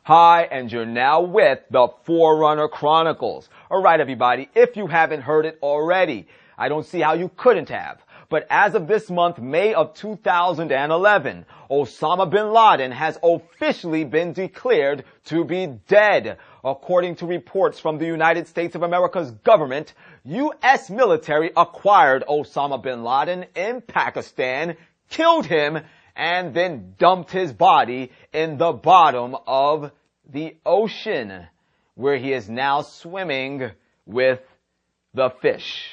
Hi, and you're now with the Forerunner Chronicles. All right, everybody, if you haven't heard it already, I don't see how you couldn't have. But as of this month, May of 2011, Osama bin Laden has officially been declared to be dead. According to reports from the United States of America's government, U.S. military acquired Osama bin Laden in Pakistan, killed him, and then dumped his body in the bottom of the ocean, where he is now swimming with the fish.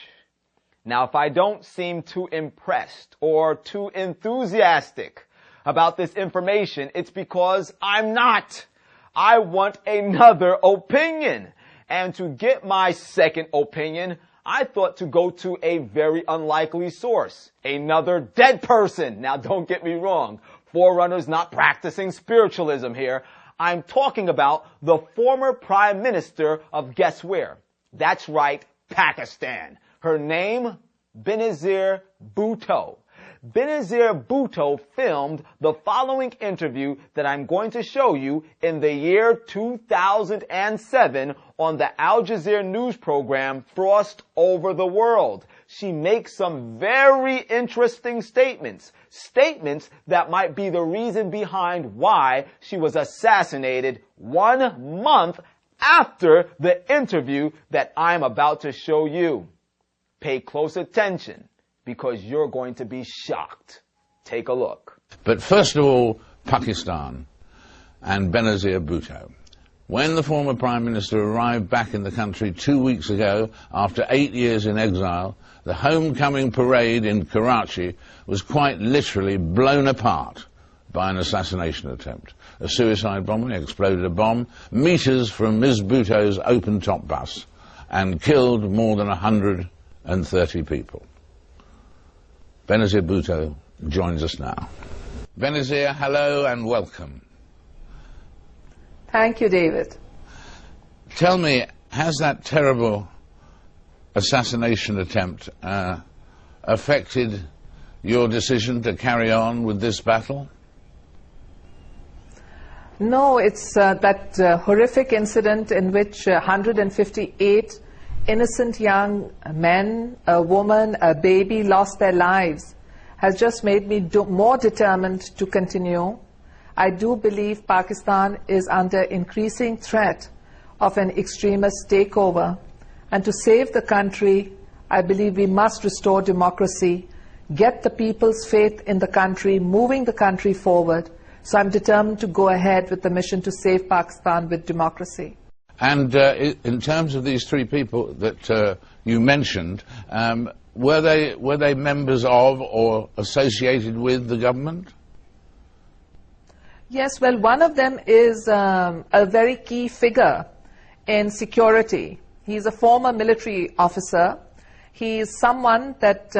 Now, if I don't seem too impressed or too enthusiastic about this information, it's because I'm not. I want another opinion. And to get my second opinion, I thought to go to a very unlikely source, another dead person. Now, don't get me wrong. Forerunner's not practicing spiritualism here. I'm talking about the former Prime Minister of guess where? That's right, Pakistan. Her name, Benazir Bhutto. Benazir Bhutto filmed the following interview that I'm going to show you in the year 2007 on the Al Jazeera news program Frost Over the World. She makes some very interesting statements. Statements that might be the reason behind why she was assassinated 1 month after the interview that I'm about to show you. Pay close attention, because you're going to be shocked. Take a look. But first of all, Pakistan and Benazir Bhutto. When the former Prime Minister arrived back in the country 2 weeks ago, after 8 years in exile, the homecoming parade in Karachi was quite literally blown apart by an assassination attempt. A suicide bomber exploded a bomb meters from Ms. Bhutto's open-top bus and killed more than 130 people. Benazir Bhutto joins us now. Benazir, hello and welcome. Thank you, David. Tell me, has that terrible assassination attempt affected your decision to carry on with this battle? No, it's that horrific incident in which 158 innocent young men, a woman, a baby lost their lives has just made me more determined to continue. I do believe Pakistan is under increasing threat of an extremist takeover. And to save the country, I believe we must restore democracy, get the people's faith in the country, moving the country forward. So I'm determined to go ahead with the mission to save Pakistan with democracy. And in terms of these three people that you mentioned, were they members of or associated with the government? Yes, well, one of them is a very key figure in security. He's a former military officer. He is someone that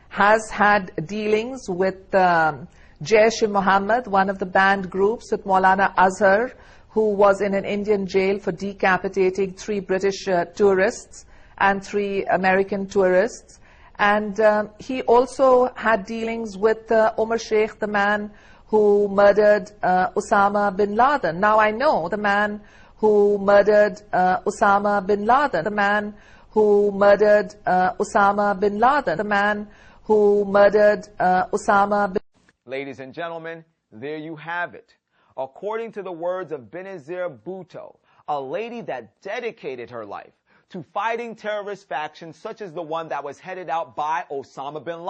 has had dealings with Jaish-e-Mohammed, one of the banned groups, with Maulana Azhar, who was in an Indian jail for decapitating 3 British tourists and 3 American tourists. And he also had dealings with Omar Sheikh, the man who murdered Osama bin Laden. Now I know the man who murdered Osama bin Laden, the man who murdered Osama bin Laden, the man who murdered Osama bin... Ladies and gentlemen, there you have it. According to the words of Benazir Bhutto, a lady that dedicated her life to fighting terrorist factions such as the one that was headed out by Osama bin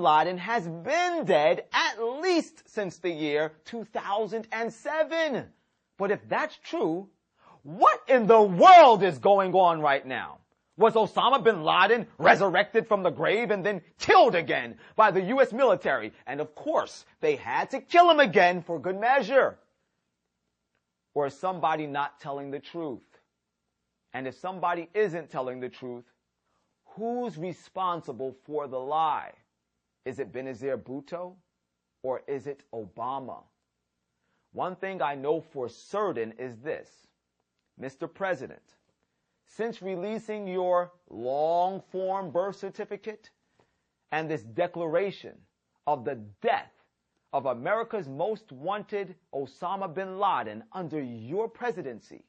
Laden has been dead at least since the year 2007. But if that's true, what in the world is going on right now? Was Osama bin Laden resurrected from the grave and then killed again by the U.S. military? And of course, they had to kill him again for good measure. Or is somebody not telling the truth? And if somebody isn't telling the truth, who's responsible for the lie? Is it Benazir Bhutto or is it Obama? One thing I know for certain is this. Mr. President, since releasing your long-form birth certificate and this declaration of the death of America's most wanted, Osama bin Laden, under your presidency,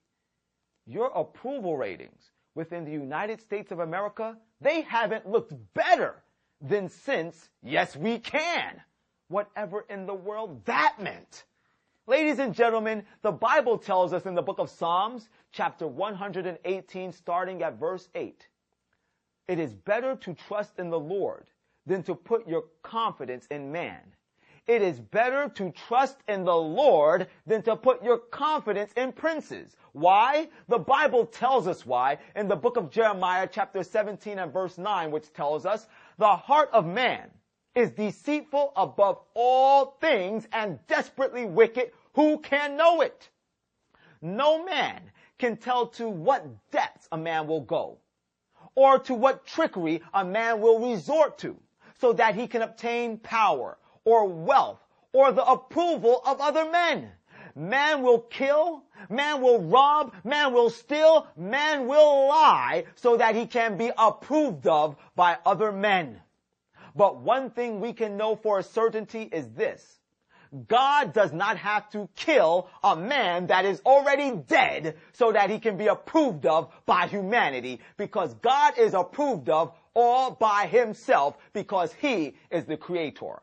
your approval ratings within the United States of America, they haven't looked better than since Yes We Can, whatever in the world that meant. Ladies and gentlemen, the Bible tells us in the book of Psalms, chapter 118, starting at verse 8, it is better to trust in the Lord than to put your confidence in man. It is better to trust in the Lord than to put your confidence in princes. Why? The Bible tells us why in the book of Jeremiah chapter 17 and verse 9, which tells us, the heart of man is deceitful above all things and desperately wicked. Who can know it? No man can tell to what depths a man will go, or to what trickery a man will resort to, so that he can obtain power or wealth or the approval of other men. Man will kill, man will rob, man will steal, man will lie so that he can be approved of by other men. But one thing we can know for a certainty is this. God does not have to kill a man that is already dead so that he can be approved of by humanity, because God is approved of all by himself because he is the creator.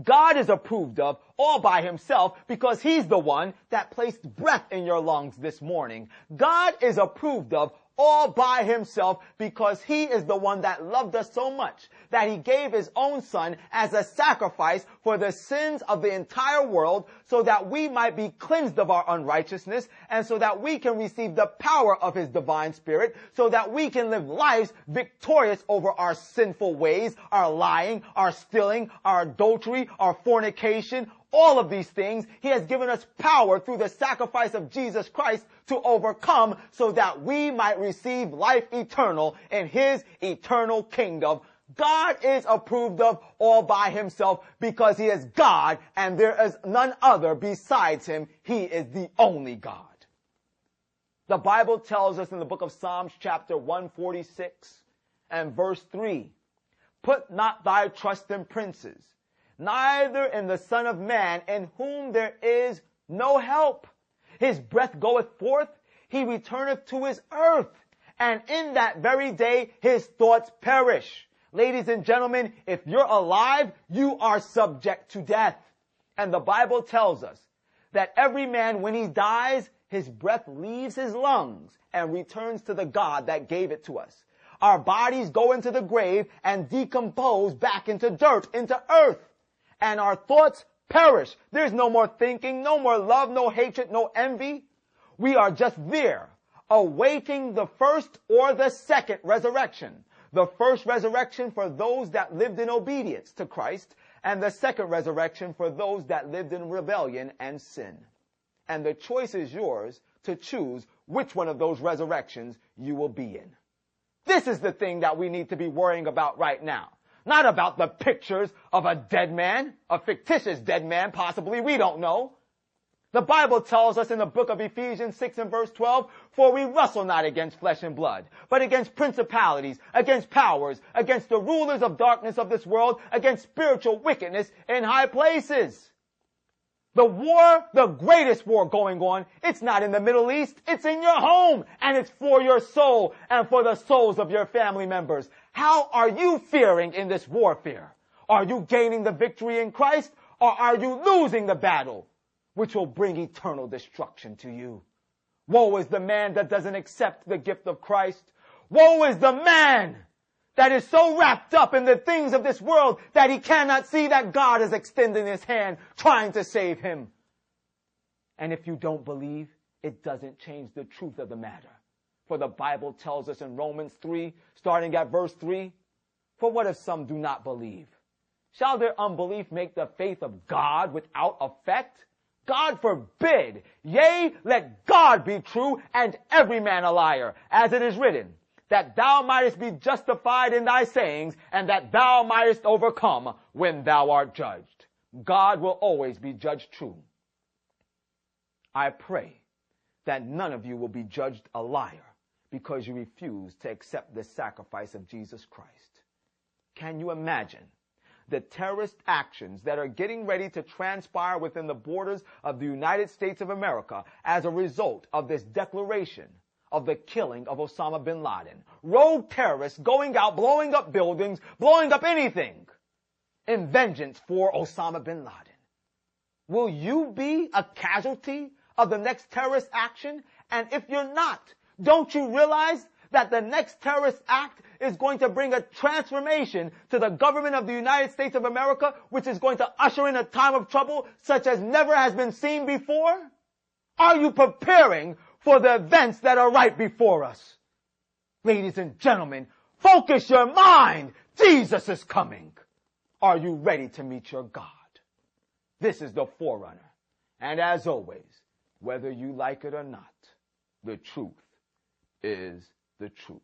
God is approved of all by himself because he's the one that placed breath in your lungs this morning. God is approved of all by himself because he is the one that loved us so much that he gave his own son as a sacrifice for the sins of the entire world so that we might be cleansed of our unrighteousness and so that we can receive the power of his divine spirit so that we can live lives victorious over our sinful ways, our lying, our stealing, our adultery, our fornication. All of these things, he has given us power through the sacrifice of Jesus Christ to overcome so that we might receive life eternal in his eternal kingdom. God is approved of all by himself because he is God and there is none other besides him. He is the only God. The Bible tells us in the book of Psalms chapter 146 and verse 3, put not thy trust in princes, neither in the Son of Man, in whom there is no help. His breath goeth forth, he returneth to his earth, and in that very day his thoughts perish. Ladies and gentlemen, if you're alive, you are subject to death. And the Bible tells us that every man, when he dies, his breath leaves his lungs and returns to the God that gave it to us. Our bodies go into the grave and decompose back into dirt, into earth. And our thoughts perish. There's no more thinking, no more love, no hatred, no envy. We are just there, awaiting the first or the second resurrection. The first resurrection for those that lived in obedience to Christ, and the second resurrection for those that lived in rebellion and sin. And the choice is yours to choose which one of those resurrections you will be in. This is the thing that we need to be worrying about right now. Not about the pictures of a dead man, a fictitious dead man, possibly, we don't know. The Bible tells us in the book of Ephesians 6 and verse 12, for we wrestle not against flesh and blood, but against principalities, against powers, against the rulers of darkness of this world, against spiritual wickedness in high places. The war, the greatest war going on, it's not in the Middle East, it's in your home, and it's for your soul and for the souls of your family members. How are you faring in this warfare? Are you gaining the victory in Christ, or are you losing the battle, which will bring eternal destruction to you? Woe is the man that doesn't accept the gift of Christ. Woe is the man that is so wrapped up in the things of this world that he cannot see that God is extending his hand trying to save him. And if you don't believe, it doesn't change the truth of the matter. For the Bible tells us in Romans 3, starting at verse 3, for what if some do not believe? Shall their unbelief make the faith of God without effect? God forbid. Yea, let God be true and every man a liar, as it is written, that thou mightest be justified in thy sayings, and that thou mightest overcome when thou art judged. God will always be judged true. I pray that none of you will be judged a liar because you refuse to accept the sacrifice of Jesus Christ. Can you imagine the terrorist actions that are getting ready to transpire within the borders of the United States of America as a result of this declaration of the killing of Osama bin Laden. Rogue terrorists going out, blowing up buildings, blowing up anything in vengeance for Osama bin Laden. Will you be a casualty of the next terrorist action? And if you're not, don't you realize that the next terrorist act is going to bring a transformation to the government of the United States of America, which is going to usher in a time of trouble such as never has been seen before? Are you preparing for the events that are right before us? Ladies and gentlemen, focus your mind. Jesus is coming. Are you ready to meet your God? This is the Forerunner. And as always, whether you like it or not, the truth is the truth.